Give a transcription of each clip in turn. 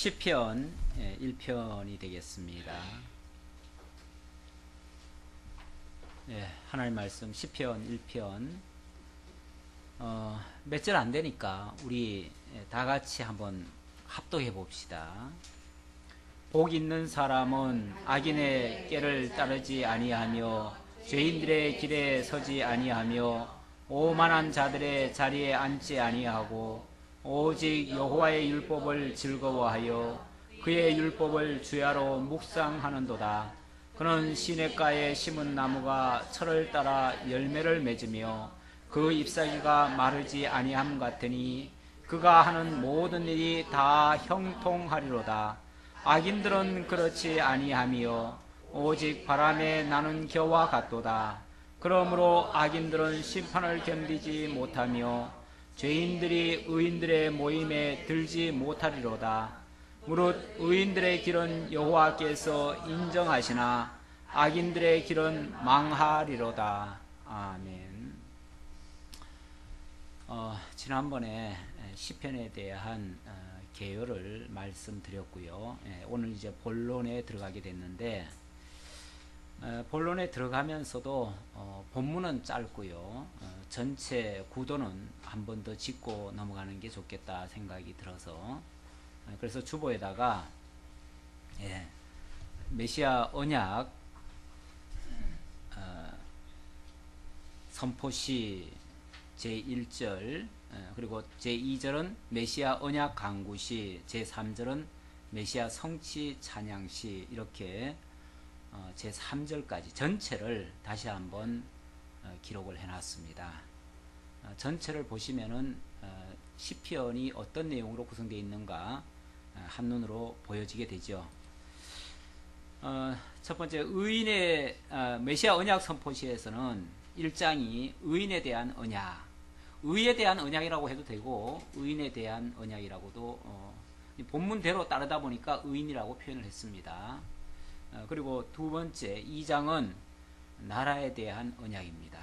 시편 1편이 되겠습니다. 하나님 말씀 시편 1편 몇 절 안 되니까 우리 다 같이 한번 합독해 봅시다. 복 있는 사람은 악인의 꾀를 따르지 아니하며 죄인들의 길에 서지 아니하며 오만한 자들의 자리에 앉지 아니하고 오직 여호와의 율법을 즐거워하여 그의 율법을 주야로 묵상하는도다. 그는 시냇가에 심은 나무가 철을 따라 열매를 맺으며 그 잎사귀가 마르지 아니함 같으니 그가 하는 모든 일이 다 형통하리로다. 악인들은 그렇지 아니하며 오직 바람에 나는 겨와 같도다. 그러므로 악인들은 심판을 견디지 못하며 죄인들이 의인들의 모임에 들지 못하리로다. 무릇 의인들의 길은 여호와께서 인정하시나 악인들의 길은 망하리로다. 아멘. 지난번에 시편에 대한 개요를 말씀드렸고요. 오늘 이제 본론에 들어가게 됐는데 본론에 들어가면서도 본문은 짧고요. 전체 구도는 한 번 더 짚고 넘어가는 게 좋겠다 생각이 들어서 그래서 주보에다가 메시아 언약 선포시 제1절 그리고 제2절은 메시아 언약 강구시, 제3절은 메시아 성취 찬양시, 이렇게 제3절까지 전체를 다시 한번 기록을 해놨습니다. 전체를 보시면은 시편이 어떤 내용으로 구성되어 있는가 한눈으로 보여지게 되죠. 첫 번째 의인의 메시아 언약 선포시에서는 1장이 의인에 대한 언약, 의에 대한 언약이라고 해도 되고 의인에 대한 언약이라고도 본문대로 따르다 보니까 의인이라고 표현을 했습니다. 그리고 두 번째 2장은 나라에 대한 언약입니다.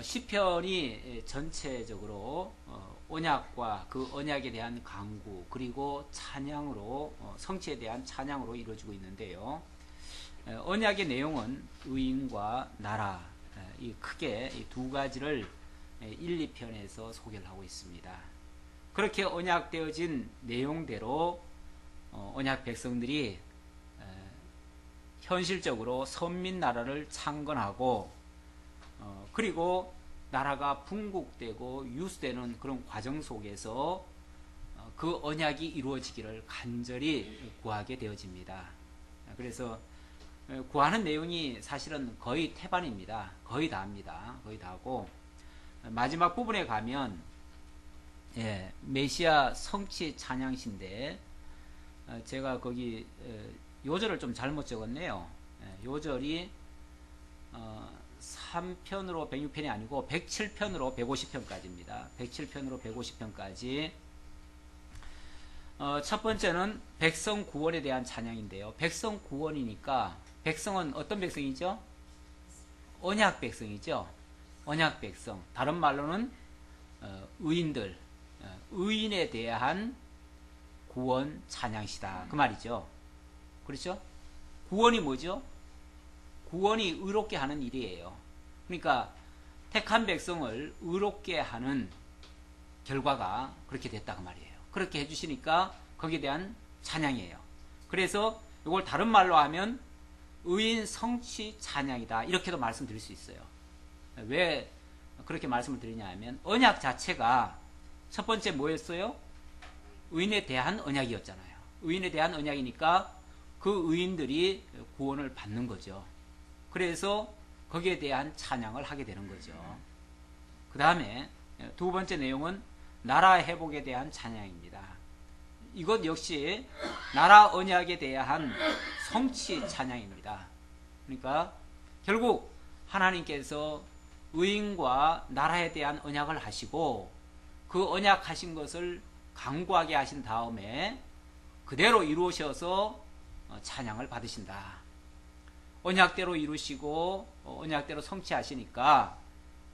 시편이 전체적으로 언약과 그 언약에 대한 강구 그리고 찬양으로 성취에 대한 찬양으로 이루어지고 있는데요. 언약의 내용은 의인과 나라 이 크게 이 두 가지를 1, 2편에서 소개를 하고 있습니다. 그렇게 언약되어진 내용대로 언약 백성들이 현실적으로 선민 나라를 창건하고 그리고 나라가 분국되고 유수되는 그런 과정 속에서 그 언약이 이루어지기를 간절히 구하게 되어집니다. 그래서 구하는 내용이 사실은 거의 태반입니다. 거의 다입니다. 거의 다고 마지막 부분에 가면 메시아 성취 찬양시인데 제가 거기 요절을 좀 잘못 적었네요. 요절이 3편으로 106편이 아니고 107편으로 150편까지입니다. 107편으로 150편까지 첫 번째는 백성 구원에 대한 찬양인데요. 백성 구원이니까 백성은 어떤 백성이죠? 언약 백성이죠. 언약 백성. 다른 말로는 의인들, 의인에 대한 구원 찬양시다. 그 말이죠. 그렇죠? 구원이 뭐죠? 구원이 의롭게 하는 일이에요. 그러니까 택한 백성을 의롭게 하는 결과가 그렇게 됐다 그 말이에요. 그렇게 해주시니까 거기에 대한 찬양이에요. 그래서 이걸 다른 말로 하면 의인 성취 찬양이다 이렇게도 말씀드릴 수 있어요. 왜 그렇게 말씀을 드리냐 하면 언약 자체가 첫 번째 뭐였어요? 의인에 대한 언약이었잖아요. 의인에 대한 언약이니까 그 의인들이 구원을 받는 거죠. 그래서 거기에 대한 찬양을 하게 되는 거죠. 그 다음에 두 번째 내용은 나라 회복에 대한 찬양입니다. 이것 역시 나라 언약에 대한 성취 찬양입니다. 그러니까 결국 하나님께서 의인과 나라에 대한 언약을 하시고 그 언약 하신 것을 강구하게 하신 다음에 그대로 이루셔서 찬양을 받으신다. 언약대로 이루시고 언약대로 성취하시니까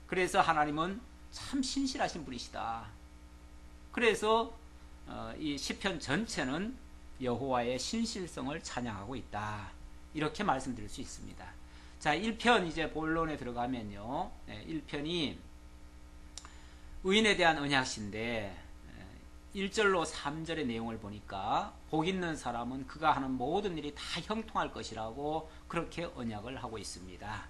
그래서 하나님은 참 신실하신 분이시다. 그래서 이 시편 전체는 여호와의 신실성을 찬양하고 있다. 이렇게 말씀드릴 수 있습니다. 자, 1편 이제 본론에 들어가면요. 1편이 의인에 대한 언약시인데 1절로 3절의 내용을 보니까 복 있는 사람은 그가 하는 모든 일이 다 형통할 것이라고 그렇게 언약을 하고 있습니다.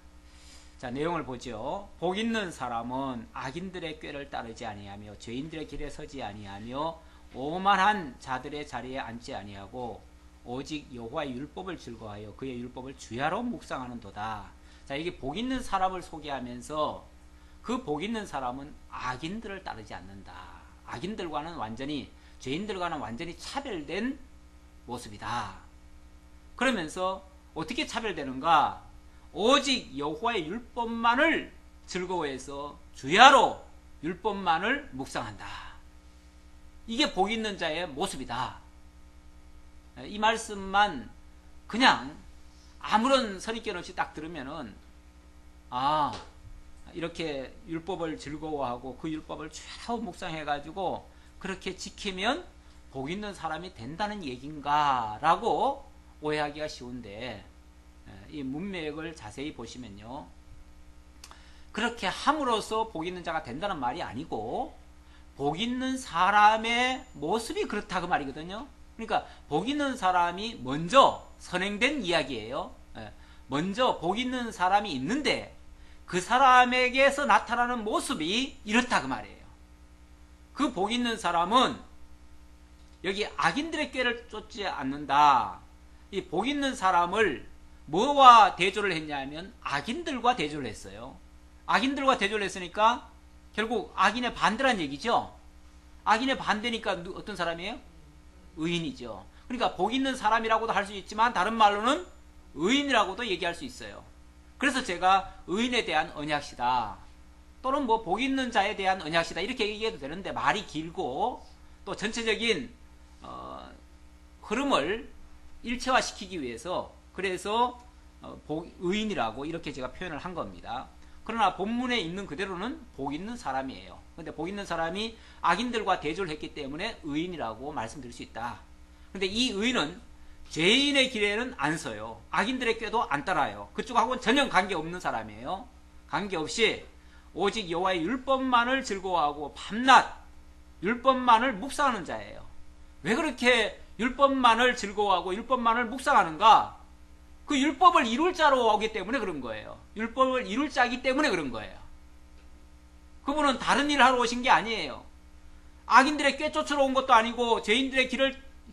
자, 내용을 보죠. 복 있는 사람은 악인들의 꾀를 따르지 아니하며 죄인들의 길에 서지 아니하며 오만한 자들의 자리에 앉지 아니하고 오직 여호와의 율법을 즐거워하여 그의 율법을 주야로 묵상하는도다. 자, 이게 복 있는 사람을 소개하면서 그 복 있는 사람은 악인들을 따르지 않는다. 악인들과는 완전히, 죄인들과는 완전히 차별된 모습이다. 그러면서 어떻게 차별되는가? 오직 여호와의 율법만을 즐거워해서 주야로 율법만을 묵상한다. 이게 복 있는 자의 모습이다. 이 말씀만 그냥 아무런 선입견 없이 딱 들으면은 이렇게 율법을 즐거워하고 그 율법을 주야로 묵상해가지고 그렇게 지키면 복 있는 사람이 된다는 얘기인가 라고 오해하기가 쉬운데, 이 문맥을 자세히 보시면요, 그렇게 함으로써 복 있는 자가 된다는 말이 아니고 복 있는 사람의 모습이 그렇다 그 말이거든요. 그러니까 복 있는 사람이 먼저 선행된 이야기예요. 먼저 복 있는 사람이 있는데 그 사람에게서 나타나는 모습이 이렇다 그 말이에요. 그 복 있는 사람은 여기 악인들의 꾀를 쫓지 않는다. 이 복 있는 사람을 뭐와 대조를 했냐면 악인들과 대조를 했어요. 악인들과 대조를 했으니까 결국 악인의 반대란 얘기죠. 악인의 반대니까 어떤 사람이에요? 의인이죠. 그러니까 복 있는 사람이라고도 할 수 있지만 다른 말로는 의인이라고도 얘기할 수 있어요. 그래서 제가 의인에 대한 언약시다, 또는 뭐 복 있는 자에 대한 언약시다 이렇게 얘기해도 되는데 말이 길고 또 전체적인 흐름을 일체화시키기 위해서 그래서 의인이라고 이렇게 제가 표현을 한 겁니다. 그러나 본문에 있는 그대로는 복 있는 사람이에요. 근데 복 있는 사람이 악인들과 대조를 했기 때문에 의인이라고 말씀드릴 수 있다. 근데 이 의인은 죄인의 길에는 안 서요. 악인들의 꾀도 안 따라요. 그쪽하고는 전혀 관계없는 사람이에요. 관계없이 오직 여호와의 율법만을 즐거워하고 밤낮 율법만을 묵상하는 자예요. 왜 그렇게 율법만을 즐거워하고 율법만을 묵상하는가? 그 율법을 이룰 자로 오기 때문에 그런 거예요. 율법을 이룰 자이기 때문에 그런 거예요. 그분은 다른 일을 하러 오신 게 아니에요. 악인들의 꾀 쫓으러 온 것도 아니고 죄인들의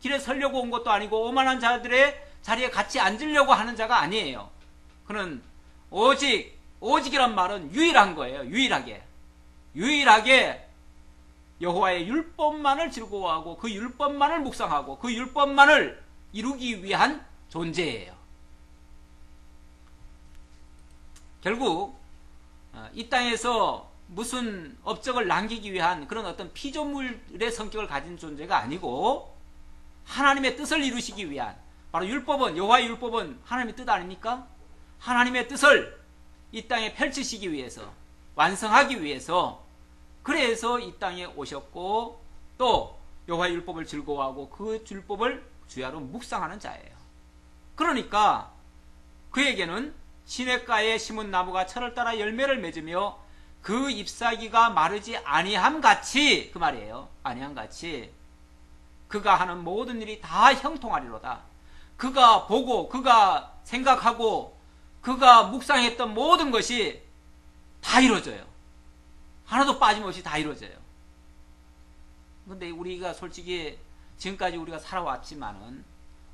길에 서려고 온 것도 아니고 오만한 자들의 자리에 같이 앉으려고 하는 자가 아니에요. 그는 오직이란 말은 유일한 거예요. 유일하게 여호와의 율법만을 즐거워하고 그 율법만을 묵상하고 그 율법만을 이루기 위한 존재예요. 결국 이 땅에서 무슨 업적을 남기기 위한 그런 어떤 피조물의 성격을 가진 존재가 아니고 하나님의 뜻을 이루시기 위한, 바로 율법은, 여호와의 율법은 하나님의 뜻 아닙니까? 하나님의 뜻을 이 땅에 펼치시기 위해서, 완성하기 위해서, 그래서 이 땅에 오셨고 또 여호와의 율법을 즐거워하고 그 율법을 주야로 묵상하는 자예요. 그러니까 그에게는 시냇가에 심은 나무가 철을 따라 열매를 맺으며 그 잎사귀가 마르지 아니함 같이, 그 말이에요. 아니함 같이 그가 하는 모든 일이 다 형통하리로다. 그가 보고 그가 생각하고 그가 묵상했던 모든 것이 다 이루어져요. 하나도 빠짐없이 다 이루어져요. 근데 우리가 솔직히 지금까지 우리가 살아왔지만은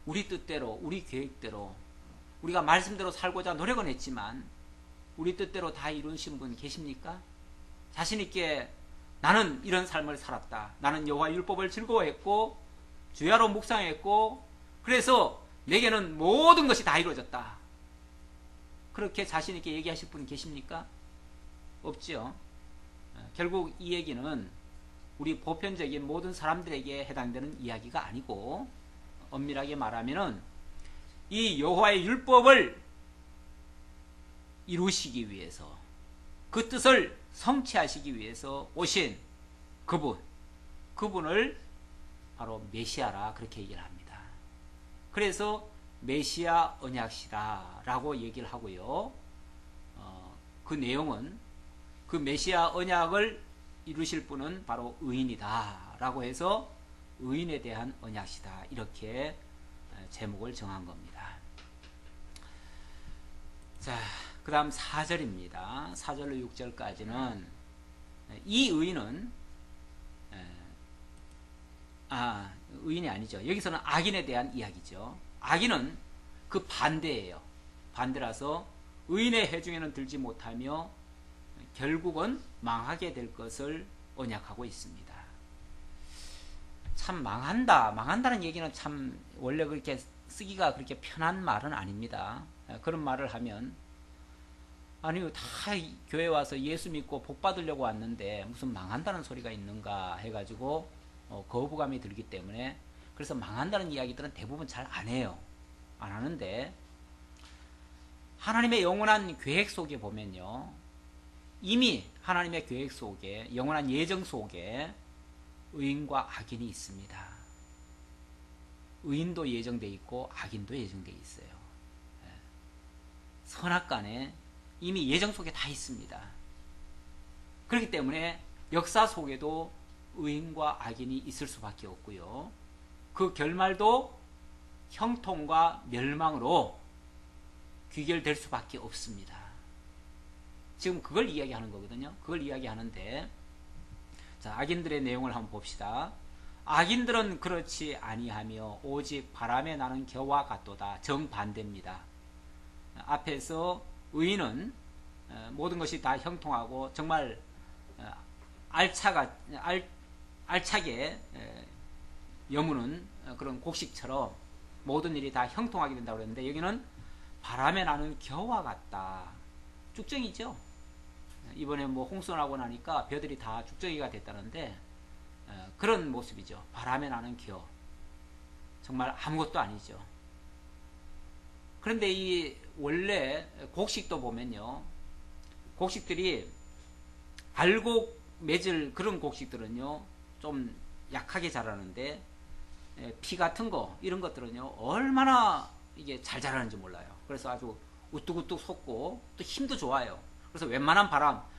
우리 뜻대로, 우리 계획대로, 우리가 말씀대로 살고자 노력은 했지만 우리 뜻대로 다 이루신 분 계십니까? 자신있게 나는 이런 삶을 살았다. 나는 여호와의 율법을 즐거워했고 주야로 묵상했고 그래서 내게는 모든 것이 다 이루어졌다. 그렇게 자신있게 얘기하실 분 계십니까? 없지요. 결국 이 얘기는 우리 보편적인 모든 사람들에게 해당되는 이야기가 아니고, 엄밀하게 말하면은 이 여호와의 율법을 이루시기 위해서, 그 뜻을 성취하시기 위해서 오신 그분을 바로 메시아라 그렇게 얘기를 합니다. 그래서 메시아 언약시다 라고 얘기를 하고요. 그 내용은 그 메시아 언약을 이루실 분은 바로 의인이다 라고 해서 의인에 대한 언약시다 이렇게 제목을 정한 겁니다. 자, 그 다음 4절입니다. 4절로 6절까지는 이 의인은 의인이 아니죠. 여기서는 악인에 대한 이야기죠. 악인은 그 반대예요. 반대라서 의인의 해중에는 들지 못하며 결국은 망하게 될 것을 언약하고 있습니다. 참 망한다는 얘기는 참 원래 그렇게 쓰기가 그렇게 편한 말은 아닙니다. 그런 말을 하면 아니 다 교회 와서 예수 믿고 복 받으려고 왔는데 무슨 망한다는 소리가 있는가 해가지고 거부감이 들기 때문에 그래서 망한다는 이야기들은 대부분 잘 안 해요. 안 하는데 하나님의 영원한 계획 속에 보면요. 이미 하나님의 계획 속에 영원한 예정 속에 의인과 악인이 있습니다. 의인도 예정되어 있고 악인도 예정되어 있어요. 선악간에 이미 예정 속에 다 있습니다. 그렇기 때문에 역사 속에도 의인과 악인이 있을 수밖에 없고요. 그 결말도 형통과 멸망으로 귀결될 수밖에 없습니다. 지금 그걸 이야기하는 거거든요. 그걸 이야기하는데 자, 악인들의 내용을 한번 봅시다. 악인들은 그렇지 아니하며 오직 바람에 나는 겨와 같도다. 정반대입니다. 앞에서 의인은 모든 것이 다 형통하고 정말 알차게 여무는 그런 곡식처럼 모든 일이 다 형통하게 된다고 그랬는데 여기는 바람에 나는 겨와 같다. 쭉정이죠. 이번에 뭐 홍수 나고 나니까 벼들이 다 쭉정이가 됐다는데 그런 모습이죠. 바람에 나는 겨. 정말 아무것도 아니죠. 그런데 이 원래 곡식도 보면요. 곡식들이 알곡 맺을 그런 곡식들은요. 좀 약하게 자라는데 피 같은 거 이런 것들은요. 얼마나 이게 잘 자라는지 몰라요. 그래서 아주 우뚝우뚝 솟고 또 힘도 좋아요. 그래서 웬만한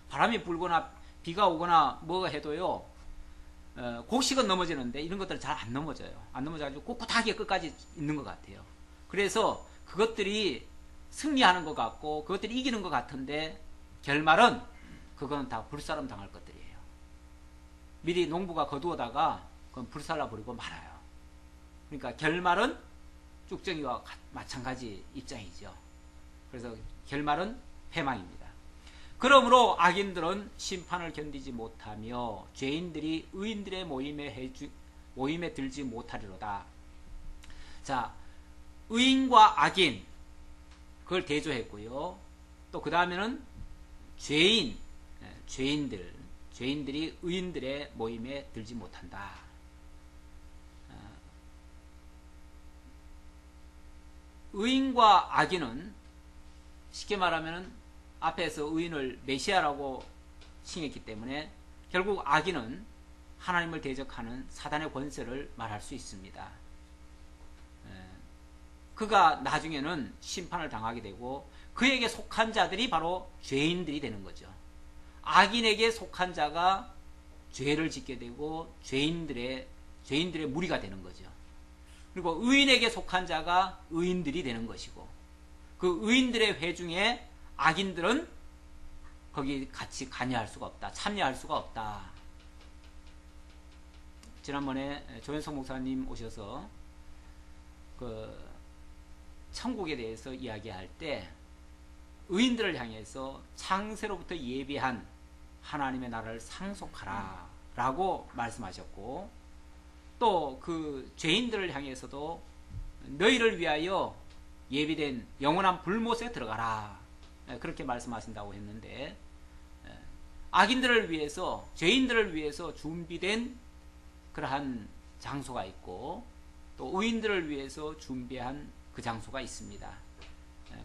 바람이 불거나 비가 오거나 뭐가 해도요. 곡식은 넘어지는데 이런 것들은 잘 안 넘어져요. 안 넘어져가지고 꿋꿋하게 끝까지 있는 것 같아요. 그래서 그것들이 승리하는 것 같고 그것들이 이기는 것 같은데 결말은 그거는 다 불사름 당할 것들이에요. 미리 농부가 거두어다가 그건 불살라 버리고 말아요. 그러니까 결말은 쭉정이와 마찬가지 입장이죠. 그래서 결말은 패망입니다. 그러므로 악인들은 심판을 견디지 못하며 죄인들이 의인들의 모임에 들지 못하리로다. 자, 의인과 악인 그걸 대조했고요. 또 그 다음에는 죄인들이 의인들의 모임에 들지 못한다. 의인과 악인은 쉽게 말하면 앞에서 의인을 메시아라고 칭했기 때문에 결국 악인은 하나님을 대적하는 사단의 권세를 말할 수 있습니다. 그가 나중에는 심판을 당하게 되고 그에게 속한 자들이 바로 죄인들이 되는 거죠. 악인에게 속한 자가 죄를 짓게 되고 죄인들의 무리가 되는 거죠. 그리고 의인에게 속한 자가 의인들이 되는 것이고 그 의인들의 회중에 악인들은 거기 같이 관여할 수가 없다. 참여할 수가 없다. 지난번에 조현석 목사님 오셔서 그 천국에 대해서 이야기할 때 의인들을 향해서 창세로부터 예비한 하나님의 나라를 상속하라 라고 말씀하셨고 또 그 죄인들을 향해서도 너희를 위하여 예비된 영원한 불못에 들어가라 그렇게 말씀하신다고 했는데 악인들을 위해서 죄인들을 위해서 준비된 그러한 장소가 있고 또 의인들을 위해서 준비한 그 장소가 있습니다.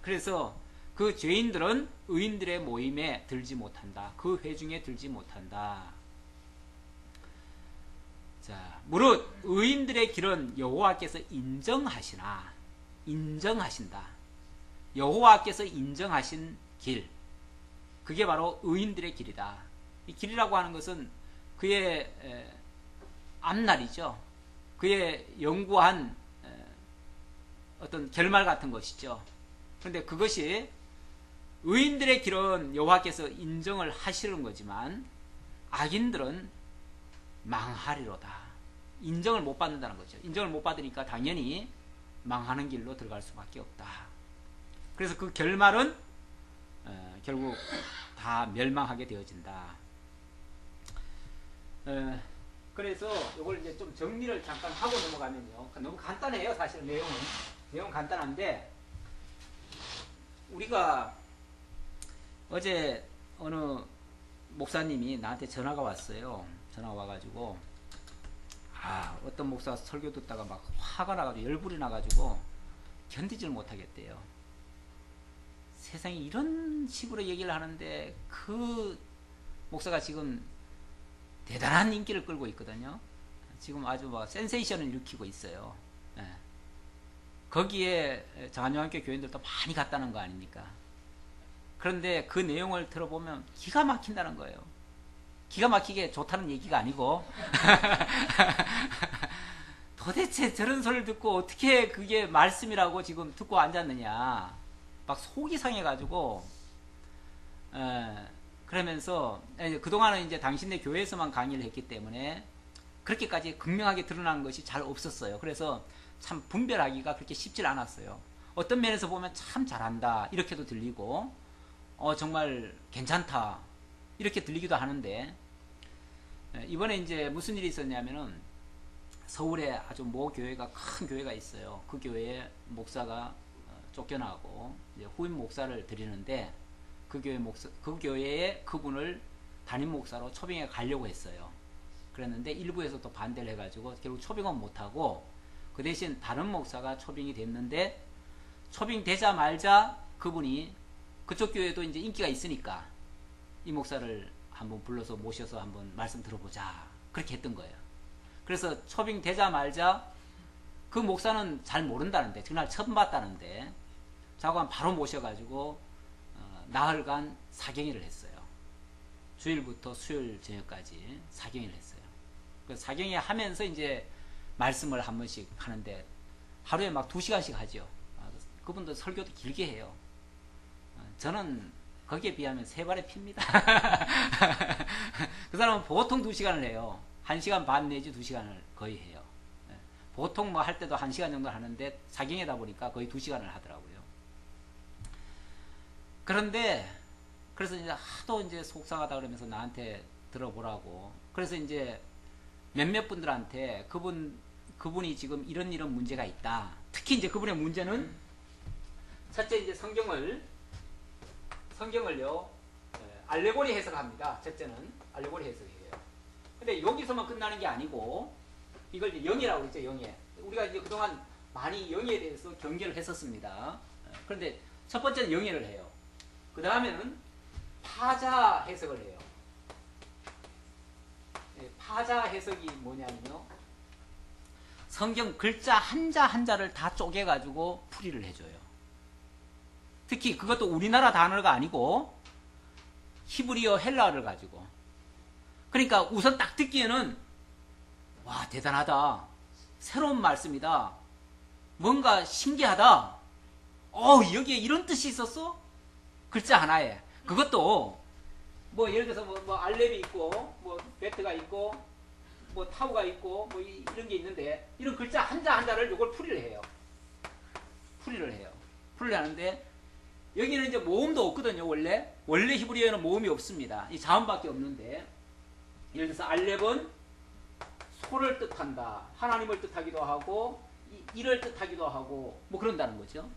그래서 그 죄인들은 의인들의 모임에 들지 못한다. 그 회중에 들지 못한다. 자, 무릇 의인들의 길은 여호와께서 인정하신다. 여호와께서 인정하신 길, 그게 바로 의인들의 길이다. 이 길이라고 하는 것은 그의 앞날이죠. 그의 연구한 어떤 결말 같은 것이죠. 그런데 그것이 의인들의 길은 여호와께서 인정을 하시는 거지만 악인들은 망하리로다. 인정을 못 받는다는 거죠. 인정을 못 받으니까 당연히 망하는 길로 들어갈 수밖에 없다. 그래서 그 결말은 결국 다 멸망하게 되어진다. 그래서 이걸 이제 좀 정리를 잠깐 하고 넘어가면요. 너무 간단해요. 사실 내용은 간단한데, 우리가 어제 어느 목사님이 나한테 전화가 왔어요. 전화가 와가지고, 어떤 목사가 설교 듣다가 막 화가 나가지고 열불이 나가지고 견디지를 못하겠대요. 세상에 이런 식으로 얘기를 하는데 그 목사가 지금 대단한 인기를 끌고 있거든요. 지금 아주 뭐 센세이션을 일으키고 있어요. 거기에 장안요한교회 교인들도 많이 갔다는 거 아닙니까? 그런데 그 내용을 들어보면 기가 막힌다는 거예요. 기가 막히게 좋다는 얘기가 아니고 도대체 저런 소리를 듣고 어떻게 그게 말씀이라고 지금 듣고 앉았느냐, 막 속이 상해가지고, 그러면서 그동안은 이제 당신네 교회에서만 강의를 했기 때문에 그렇게까지 극명하게 드러나는 것이 잘 없었어요. 그래서 참 분별하기가 그렇게 쉽질 않았어요. 어떤 면에서 보면 참 잘한다 이렇게도 들리고, 정말 괜찮다 이렇게 들리기도 하는데, 이번에 이제 무슨 일이 있었냐면은 서울에 아주 모 교회가, 큰 교회가 있어요. 그 교회에 목사가 쫓겨나고 이제 후임 목사를 드리는데, 그 교회에 그분을 담임 목사로 초빙해 가려고 했어요. 그랬는데 일부에서 또 반대를 해가지고 결국 초빙은 못하고 그 대신 다른 목사가 초빙이 됐는데, 초빙 되자 말자 그분이 그쪽 교회도 이제 인기가 있으니까 이 목사를 한번 불러서 모셔서 한번 말씀 들어보자 그렇게 했던 거예요. 그래서 초빙 되자 말자 그 목사는 잘 모른다는데, 그날 처음 봤다는데 자관 바로 모셔가지고 나흘간 사경회를 했어요. 주일부터 수요일 저녁까지 사경회를 했어요. 그 사경회 하면서 이제 말씀을 한 번씩 하는데 하루에 막 2시간씩 하죠. 그분도 설교도 길게 해요. 저는 거기에 비하면 3발의 피입니다. 그 사람은 보통 2시간을 해요. 1시간 반 내지 2시간을 거의 해요. 보통 뭐 할 때도 1시간 정도 하는데 사경회다 보니까 거의 2시간을 하더라고요. 그런데 그래서 이제 하도 이제 속상하다 그러면서 나한테 들어보라고. 그래서 이제 몇몇 분들한테 그분이 지금 이런 문제가 있다. 특히 이제 그분의 문제는 첫째 이제 성경을요 알레고리 해석합니다. 첫째는 알레고리 해석이에요. 근데 여기서만 끝나는 게 아니고 이걸 이제 영예라고 그랬죠. 영예. 우리가 이제 그동안 많이 영예에 대해서 경계를 했었습니다. 그런데 첫 번째는 영예를 해요. 그 다음에는 파자 해석을 해요. 파자 해석이 뭐냐면요, 성경 글자 한자 한자를 다 쪼개가지고 풀이를 해줘요. 특히 그것도 우리나라 단어가 아니고 히브리어 헬라어를 가지고. 그러니까 우선 딱 듣기에는 와 대단하다, 새로운 말씀이다, 뭔가 신기하다, 여기에 이런 뜻이 있었어? 글자 하나에. 그것도 뭐 예를 들어서 뭐 알렙이 있고 뭐 베트가 있고 뭐 타우가 있고 뭐 이런 게 있는데, 이런 글자 한자 한자를 요걸 풀이를 해요. 풀이를 하는데 여기는 이제 모음도 없거든요. 원래 히브리어에는 모음이 없습니다. 이 자음밖에 없는데, 예를 들어서 알렙은 소를 뜻한다, 하나님을 뜻하기도 하고 이를 뜻하기도 하고 뭐 그런다는 거죠.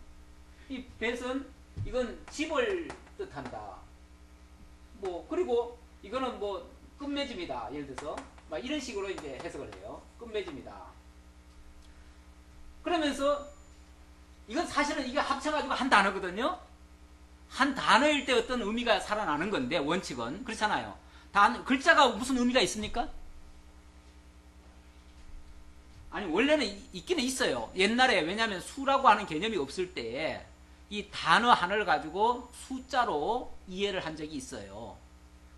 이 벳은 이건 집을 뜻한다. 뭐 그리고 이거는 뭐 끝맺음이다. 예를 들어서 막 이런 식으로 이제 해석을 해요. 끝맺음이다. 그러면서 이건 사실은 이게 합쳐가지고 한 단어거든요. 한 단어일 때 어떤 의미가 살아나는 건데, 원칙은 그렇잖아요. 글자가 무슨 의미가 있습니까? 아니 원래는 있기는 있어요. 옛날에 왜냐하면 수라고 하는 개념이 없을 때에 이 단어 하나를 가지고 숫자로 이해를 한 적이 있어요.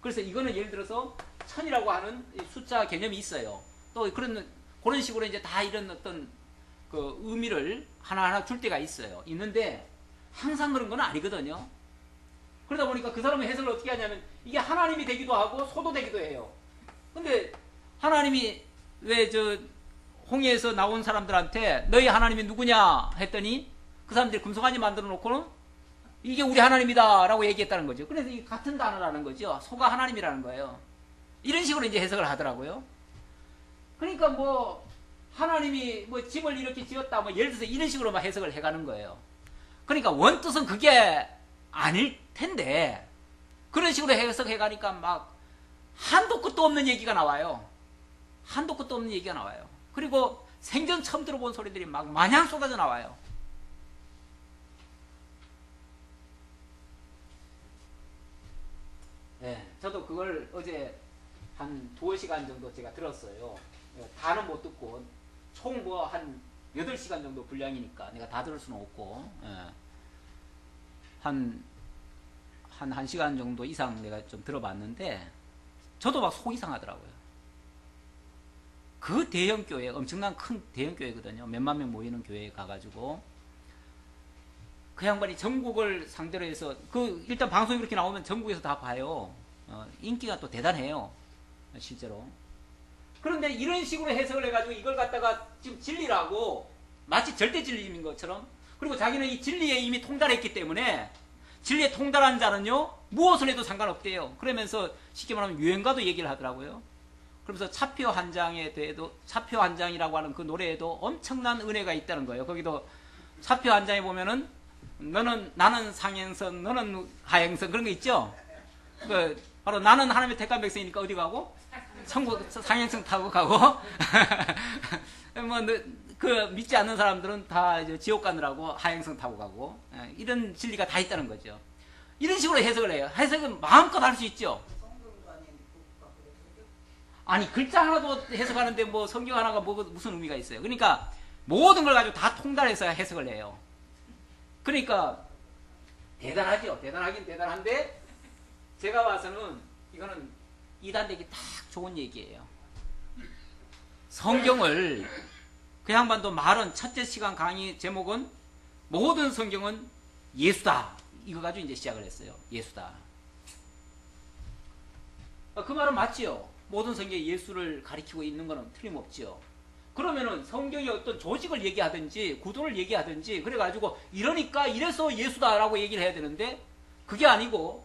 그래서 이거는 예를 들어서 천이라고 하는 숫자 개념이 있어요. 또 그런 식으로 이제 다 이런 어떤 그 의미를 하나하나 줄 때가 있어요. 있는데 항상 그런 건 아니거든요. 그러다 보니까 그 사람의 해석을 어떻게 하냐면 이게 하나님이 되기도 하고 소도 되기도 해요. 근데 하나님이 왜 홍해에서 나온 사람들한테 너희 하나님이 누구냐 했더니 그 사람들이 금송아지 만들어 놓고는 이게 우리 하나님이다 라고 얘기했다는 거죠. 그래서 이 같은 단어라는 거죠. 소가 하나님이라는 거예요. 이런 식으로 이제 해석을 하더라고요. 그러니까 뭐 하나님이 뭐 집을 이렇게 지었다 뭐 예를 들어서 이런 식으로 막 해석을 해가는 거예요. 그러니까 원뜻은 그게 아닐 텐데 그런 식으로 해석해 가니까 막 한도 끝도 없는 얘기가 나와요. 한도 끝도 없는 얘기가 나와요. 그리고 생전 처음 들어본 소리들이 막 마냥 쏟아져 나와요. 네, 저도 그걸 어제 한 2시간 정도 제가 들었어요. 다는 못 듣고 총 뭐 한 8시간 정도 분량이니까 내가 다 들을 수는 없고 한 1시간 정도 이상 내가 좀 들어봤는데 저도 막 속이 상하더라고요. 그 대형 교회, 엄청난 큰 대형 교회거든요. 몇만 명 모이는 교회에 가가지고 그 양반이 전국을 상대로 해서 일단 방송이 그렇게 나오면 전국에서 다 봐요. 인기가 또 대단해요. 실제로. 그런데 이런 식으로 해석을 해가지고 이걸 갖다가 지금 진리라고 마치 절대 진리인 것처럼 그리고 자기는 이 진리에 이미 통달했기 때문에 진리에 통달한 자는요 무엇을 해도 상관없대요. 그러면서 쉽게 말하면 유행가도 얘기를 하더라고요. 그러면서 차표 한 장에 대해도 차표 한 장이라고 하는 그 노래에도 엄청난 은혜가 있다는 거예요. 거기도 차표 한 장에 보면은 나는 상행선 너는 하행선 그런 거 있죠. 바로 나는 하나님의 택한 백성이니까 어디 가고 천국 상행선 타고 가고 뭐 믿지 않는 사람들은 다 이제 지옥 가느라고 하행선 타고 가고 이런 진리가 다 있다는 거죠. 이런 식으로 해석을 해요. 해석은 마음껏 할 수 있죠. 아니 글자 하나도 해석하는데 뭐 성경 하나가 무슨 의미가 있어요. 그러니까 모든 걸 가지고 다 통달해서 해석을 해요. 그러니까 대단하죠. 대단하긴 대단한데 제가 봐서는 이거는 이단되기 딱 좋은 얘기예요. 성경을 그 양반도 말은 첫째 시간 강의 제목은 모든 성경은 예수다. 이거 가지고 이제 시작을 했어요. 예수다. 그 말은 맞지요. 모든 성경이 예수를 가리키고 있는 것은 틀림없지요. 그러면은 성경의 어떤 조직을 얘기하든지 구도를 얘기하든지 그래가지고 이러니까 이래서 예수다라고 얘기를 해야 되는데 그게 아니고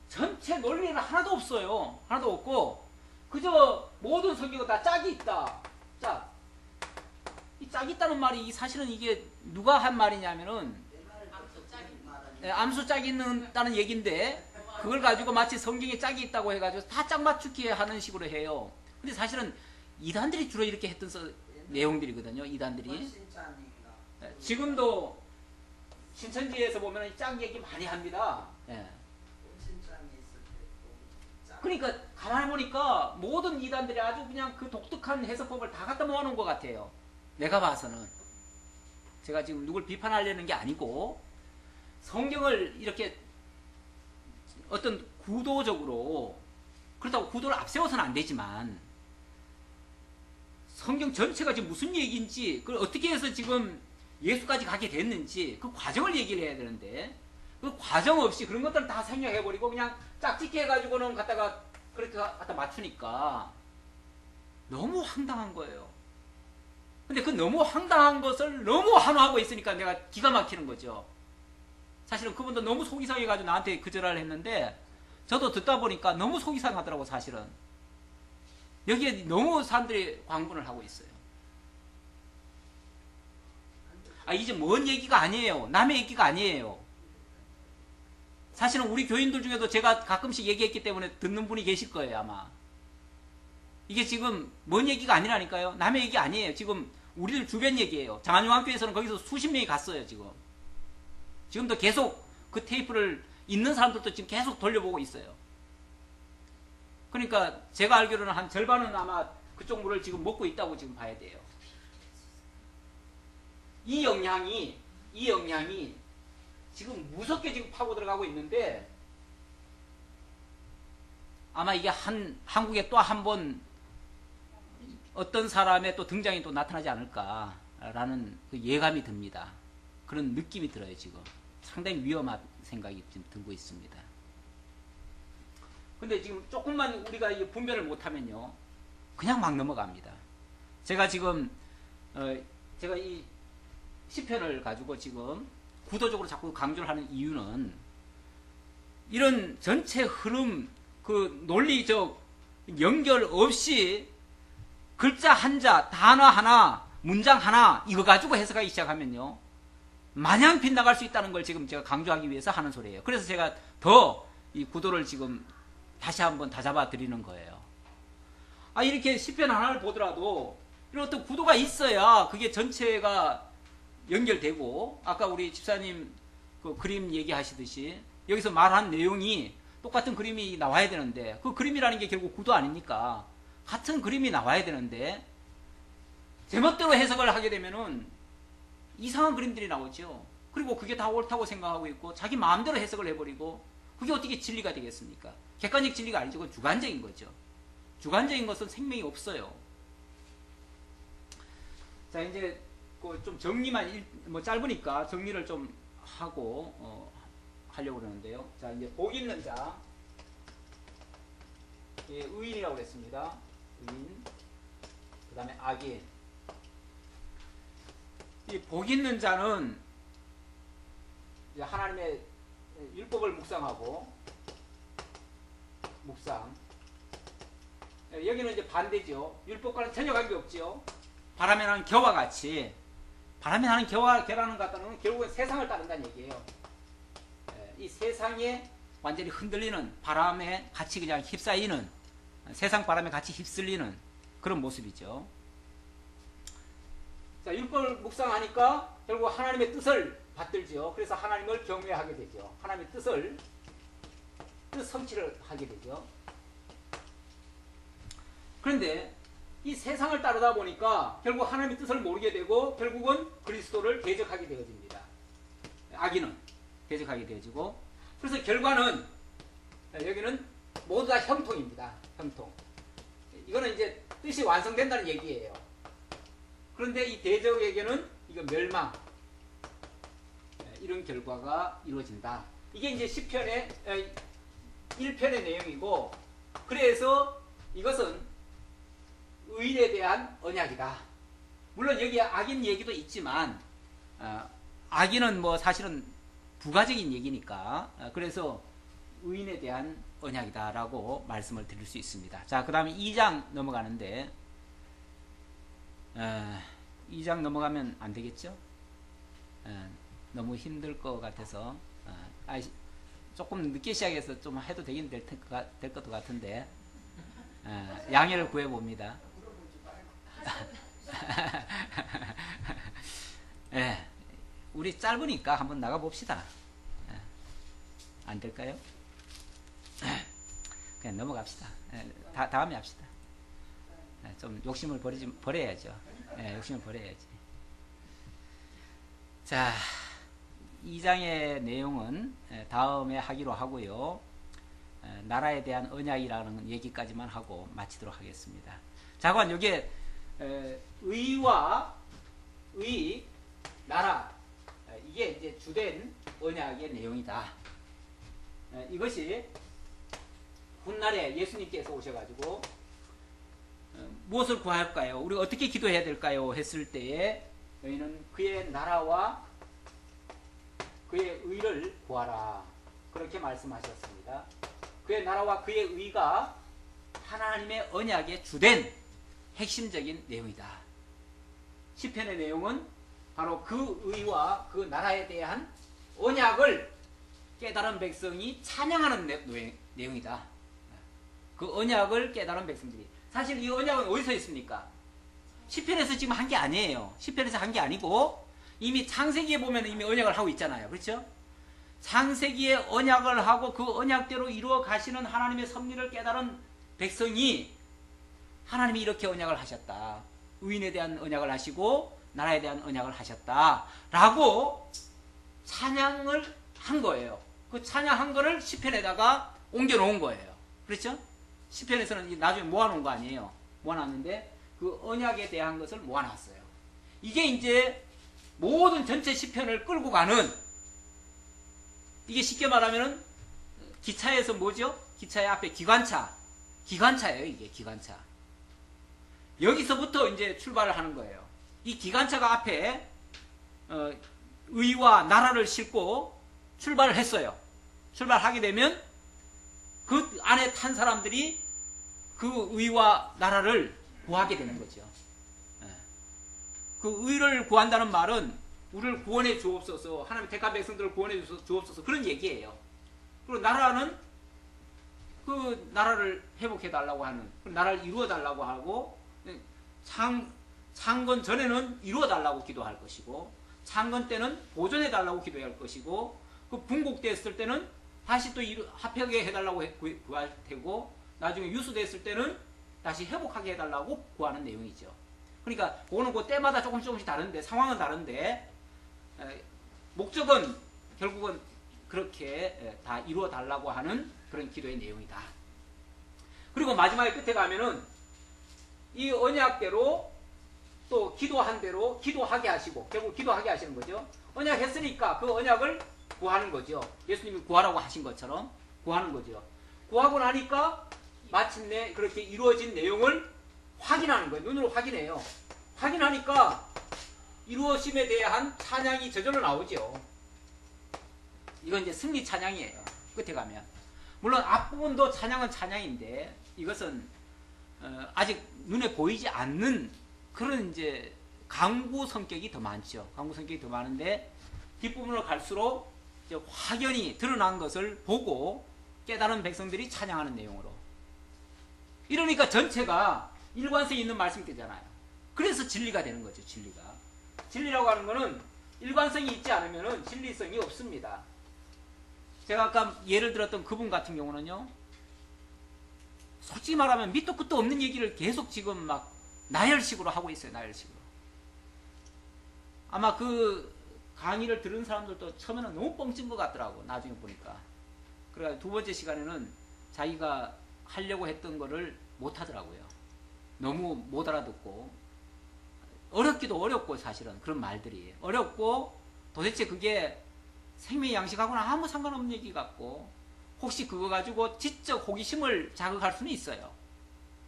전체 논리는 하나도 없어요. 하나도 없고 그저 모든 성경은 다 짝이 있다. 짝. 이 짝이 있다는 말이 사실은 이게 누가 한 말이냐면은 암수 짝이 있다는 얘기인데 그걸 가지고 마치 성경에 짝이 있다고 해가지고 다 짝 맞추기 하는 식으로 해요. 근데 사실은 이단들이 주로 이렇게 했던 내용들이거든요. 이단들이. 지금도 신천지에서 보면 짝 얘기 많이 합니다. 그러니까 가만히 보니까 모든 이단들이 아주 그냥 그 독특한 해석법을 다 갖다 모아놓은 것 같아요. 내가 봐서는. 제가 지금 누굴 비판하려는 게 아니고 성경을 이렇게 어떤 구도적으로 그렇다고 구도를 앞세워서는 안 되지만 성경 전체가 지금 무슨 얘기인지 그걸 어떻게 해서 지금 예수까지 가게 됐는지 그 과정을 얘기를 해야 되는데 그 과정 없이 그런 것들을 다 생략해버리고 그냥 짝짓기 해가지고는 갖다가 그렇게 갖다 맞추니까 너무 황당한 거예요. 근데 그 너무 황당한 것을 너무 한호하고 있으니까 내가 기가 막히는 거죠. 사실은 그분도 너무 속이 상해가지고 나한테 그 절하를 했는데 저도 듣다 보니까 너무 속이 상하더라고 사실은. 여기에 너무 사람들이 광분을 하고 있어요. 이제 먼 얘기가 아니에요. 남의 얘기가 아니에요. 사실은 우리 교인들 중에도 제가 가끔씩 얘기했기 때문에 듣는 분이 계실 거예요 아마. 이게 지금 먼 얘기가 아니라니까요. 남의 얘기 아니에요. 지금 우리들 주변 얘기예요. 장안용학교에서는 거기서 수십 명이 갔어요 지금. 지금도 계속 그 테이프를 있는 사람들도 지금 계속 돌려보고 있어요. 그러니까 제가 알기로는 한 절반은 아마 그쪽 물을 지금 먹고 있다고 지금 봐야 돼요. 이 영향이 지금 무섭게 지금 파고 들어가고 있는데 아마 이게 한국에 또 한 번 어떤 사람의 또 등장이 또 나타나지 않을까라는 그 예감이 듭니다. 그런 느낌이 들어요, 지금. 상당히 위험한 생각이 지금 들고 있습니다. 근데 지금 조금만 우리가 분별을 못하면요, 그냥 막 넘어갑니다. 제가 지금, 제가 이 시편을 가지고 지금 구도적으로 자꾸 강조를 하는 이유는 이런 전체 흐름, 그 논리적 연결 없이 글자 한자, 단어 하나, 문장 하나 이거 가지고 해석하기 시작하면요, 마냥 빗나갈 수 있다는 걸 지금 제가 강조하기 위해서 하는 소리예요. 그래서 제가 더 이 구도를 지금 다시 한번 다잡아 드리는 거예요. 이렇게 시편 하나를 보더라도 이런 어떤 구도가 있어야 그게 전체가 연결되고, 아까 우리 집사님 그 그림 얘기하시듯이 여기서 말한 내용이 똑같은 그림이 나와야 되는데, 그 그림이라는 게 결국 구도 아닙니까? 같은 그림이 나와야 되는데 제멋대로 해석을 하게 되면은 이상한 그림들이 나오죠. 그리고 그게 다 옳다고 생각하고 있고 자기 마음대로 해석을 해버리고, 그게 어떻게 진리가 되겠습니까? 객관적 진리가 아니죠. 그건 주관적인 거죠. 주관적인 것은 생명이 없어요. 자, 이제 좀 정리만 짧으니까 정리를 좀 하고 하려고 그러는데요. 자, 이제 복 있는 자, 의인이라고 그랬습니다. 의인. 그 다음에 악인. 이 복 있는 자는 이제 하나님의 율법을 묵상. 여기는 이제 반대죠. 율법과는 전혀 관계 없죠. 바람에 나는 겨와 같이, 바람에 나는 겨와 겨라는 것 같다는 결국은 세상을 따른다는 얘기예요. 이 세상에 완전히 흔들리는, 바람에 같이 그냥 휩싸이는, 세상 바람에 같이 휩쓸리는 그런 모습이죠. 자, 율법을 묵상하니까 결국 하나님의 뜻을 받들죠. 그래서 하나님을 경외하게 되죠. 하나님의 뜻 성취를 하게 되죠. 그런데 이 세상을 따르다 보니까 결국 하나님의 뜻을 모르게 되고 결국은 그리스도를 대적하게 되어집니다. 악인은 대적하게 되어지고, 그래서 결과는 여기는 모두 다 형통입니다. 형통. 이거는 이제 뜻이 완성된다는 얘기예요. 그런데 이 대적에게는 이거 멸망, 이런 결과가 이루어진다. 이게 이제 10편의 1편의 내용이고, 그래서 이것은 의인에 대한 언약이다. 물론 여기에 악인 얘기도 있지만 악인은 뭐 사실은 부가적인 얘기니까, 그래서 의인에 대한 언약이다라고 말씀을 드릴 수 있습니다. 자, 그 다음에 2장 넘어가는데 2장 넘어가면 안 되겠죠? 너무 힘들 것 같아서 조금 늦게 시작해서 좀 해도 되긴 될 것도 같은데 양해를 구해봅니다. 네, 우리 짧으니까 한번 나가봅시다. 안 될까요? 그냥 넘어갑시다. 다음에 합시다. 좀 욕심을 버려야죠. 욕심을 버려야지. 자, 2장의 내용은 다음에 하기로 하고요. 나라에 대한 언약이라는 얘기까지만 하고 마치도록 하겠습니다. 자, 그럼 여기에 의와 의, 나라, 이게 이제 주된 언약의 내용이다. 이것이 훗날에 예수님께서 오셔가지고 무엇을 구할까요? 우리가 어떻게 기도해야 될까요? 했을 때에 너희는 그의 나라와 그의 의를 구하라. 그렇게 말씀하셨습니다. 그의 나라와 그의 의가 하나님의 언약의 주된 핵심적인 내용이다. 시편의 내용은 바로 그 의와 그 나라에 대한 언약을 깨달은 백성이 찬양하는 내용이다. 그 언약을 깨달은 백성들이. 사실 이 언약은 어디서 있습니까? 시편에서 지금 한 게 아니에요. 시편에서 한 게 아니고 이미 창세기에 보면 이미 언약을 하고 있잖아요. 그렇죠? 창세기에 언약을 하고 그 언약대로 이루어 가시는 하나님의 섭리를 깨달은 백성이 하나님이 이렇게 언약을 하셨다. 의인에 대한 언약을 하시고 나라에 대한 언약을 하셨다라고 찬양을 한 거예요. 그 찬양한 거를 시편에다가 옮겨 놓은 거예요. 그렇죠? 시편에서는 나중에 모아놓은 거 아니에요. 모아놨는데 그 언약에 대한 것을 모아놨어요. 이게 이제 모든 전체 시편을 끌고 가는, 이게 쉽게 말하면은 기차에서 뭐죠? 기차의 앞에 기관차예요. 이게 기관차. 여기서부터 이제 출발을 하는 거예요. 이 기관차가 앞에 의와 나라를 싣고 출발을 했어요. 출발하게 되면 그 안에 탄 사람들이 그 의와 나라를 구하게 되는 거죠. 그 의를 구한다는 말은 우리를 구원해 주옵소서, 하나님의 택한 백성들을 구원해 주옵소서, 그런 얘기예요. 그리고 나라는 그 나라를 회복해 달라고 하는, 그 나라를 이루어 달라고 하고, 창건 전에는 이루어 달라고 기도할 것이고, 창건 때는 보존해 달라고 기도할 것이고, 그 분국됐을 때는 다시 또 합하게 해달라고 구할 테고, 나중에 유수됐을 때는 다시 회복하게 해달라고 구하는 내용이죠. 그러니까 그거는 그 때마다 조금씩 다른데, 상황은 다른데, 목적은 결국은 그렇게 다 이루어 달라고 하는 그런 기도의 내용이다. 그리고 마지막에 끝에 가면은 이 언약대로 또 기도한 대로 기도하게 하시고, 결국 기도하게 하시는 거죠. 언약 했으니까 그 언약을 구하는 거죠. 예수님이 구하라고 하신 것처럼 구하는 거죠. 구하고 나니까 마침내 그렇게 이루어진 내용을 확인하는 거예요. 눈으로 확인해요. 확인하니까 이루어짐에 대한 찬양이 저절로 나오죠. 이건 이제 승리 찬양이에요. 끝에 가면. 물론 앞부분도 찬양은 찬양인데, 이것은 아직 눈에 보이지 않는 그런 이제 강구 성격이 더 많죠. 강구 성격이 더 많은데, 뒷부분으로 갈수록 이제 확연히 드러난 것을 보고 깨달은 백성들이 찬양하는 내용으로. 이러니까 전체가 일관성이 있는 말씀이 되잖아요. 그래서 진리가 되는 거죠. 진리라고 하는 거는 일관성이 있지 않으면 진리성이 없습니다. 제가 아까 예를 들었던 그분 같은 경우는요, 솔직히 말하면 밑도 끝도 없는 얘기를 계속 지금 막 나열식으로 하고 있어요. 나열식으로. 아마 그 강의를 들은 사람들도 처음에는 너무 뻥친 것 같더라고. 나중에 보니까. 그래서 두 번째 시간에는 자기가 하려고 했던 거를 못 하더라고요. 너무 못 알아듣고, 어렵기도 어렵고, 사실은 그런 말들이 어렵고, 도대체 그게 생명의 양식하고는 아무 상관없는 얘기 같고, 혹시 그거 가지고 지적 호기심을 자극할 수는 있어요.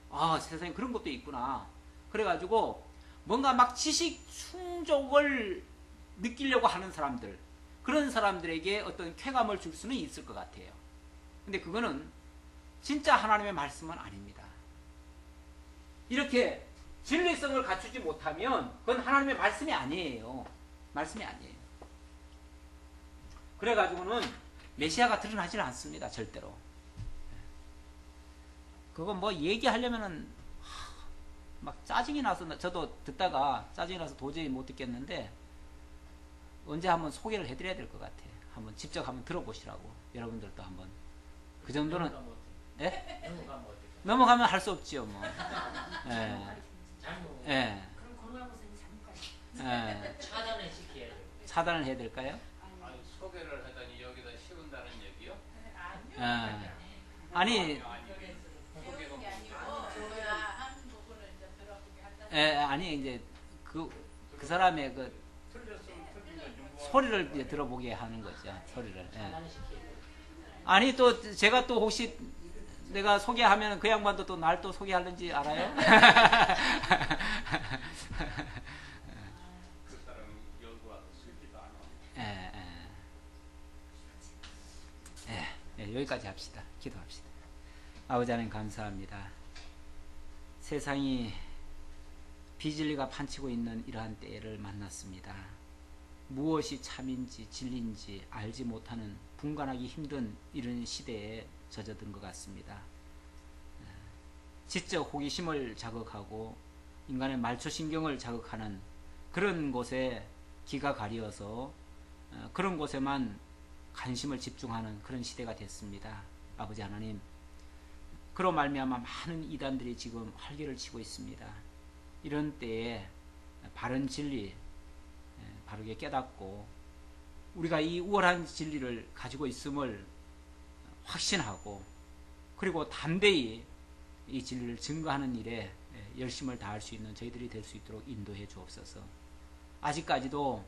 아, 세상에 그런 것도 있구나. 그래가지고 뭔가 막 지식 충족을 느끼려고 하는 사람들, 그런 사람들에게 어떤 쾌감을 줄 수는 있을 것 같아요. 근데 그거는 진짜 하나님의 말씀은 아닙니다. 이렇게 진리성을 갖추지 못하면 그건 하나님의 말씀이 아니에요. 말씀이 아니에요. 그래가지고는 메시아가 드러나질 않습니다. 절대로. 그거 뭐 얘기하려면은 막 짜증이 나서, 저도 듣다가 짜증이 나서 도저히 못 듣겠는데, 언제 한번 소개를 해드려야 될 것 같아요. 한번 직접 한번 들어보시라고. 여러분들도 한번. 그 정도는, 예? 넘어가면 할 수 없지요, 뭐. 예. 예. 예. 차단을 해야 될까요? 아니, 소개를 하다니 여기다 씌운다는 얘기요? 예. 아니, 아니, 이제, 그 사람의 그, 소리를 이제 들어보게 하는 거죠. 소리를. 예. 아니, 또, 제가 또 혹시, 내가 소개하면 그 양반도 또 날 또 소개하는지 알아요? 그 사람 여기 와서 쓰지도 않아. 여기까지 합시다. 기도합시다. 아버지 하나님 감사합니다. 세상이 비진리가 판치고 있는 이러한 때를 만났습니다. 무엇이 참인지 진리인지 알지 못하는, 분간하기 힘든 이런 시대에 젖어든 것 같습니다. 지적 호기심을 자극하고 인간의 말초신경을 자극하는 그런 곳에 기가 가려서 그런 곳에만 관심을 집중하는 그런 시대가 됐습니다. 아버지 하나님, 그로 말미암아 많은 이단들이 지금 활개를 치고 있습니다. 이런 때에 바른 진리 바르게 깨닫고 우리가 이 우월한 진리를 가지고 있음을 확신하고 그리고 담대히 이 진리를 증거하는 일에 열심을 다할 수 있는 저희들이 될 수 있도록 인도해 주옵소서. 아직까지도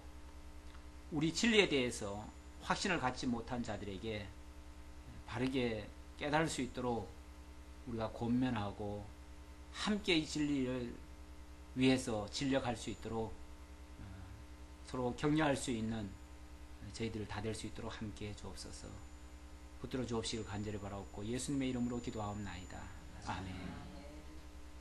우리 진리에 대해서 확신을 갖지 못한 자들에게 바르게 깨달을 수 있도록 우리가 권면하고 함께 이 진리를 위해서 진력할 수 있도록 서로 격려할 수 있는 저희들 다 될 수 있도록 함께 해 주옵소서. 붙들어 주옵시길 간절히 바라옵고 예수님의 이름으로 기도하옵나이다. 아멘.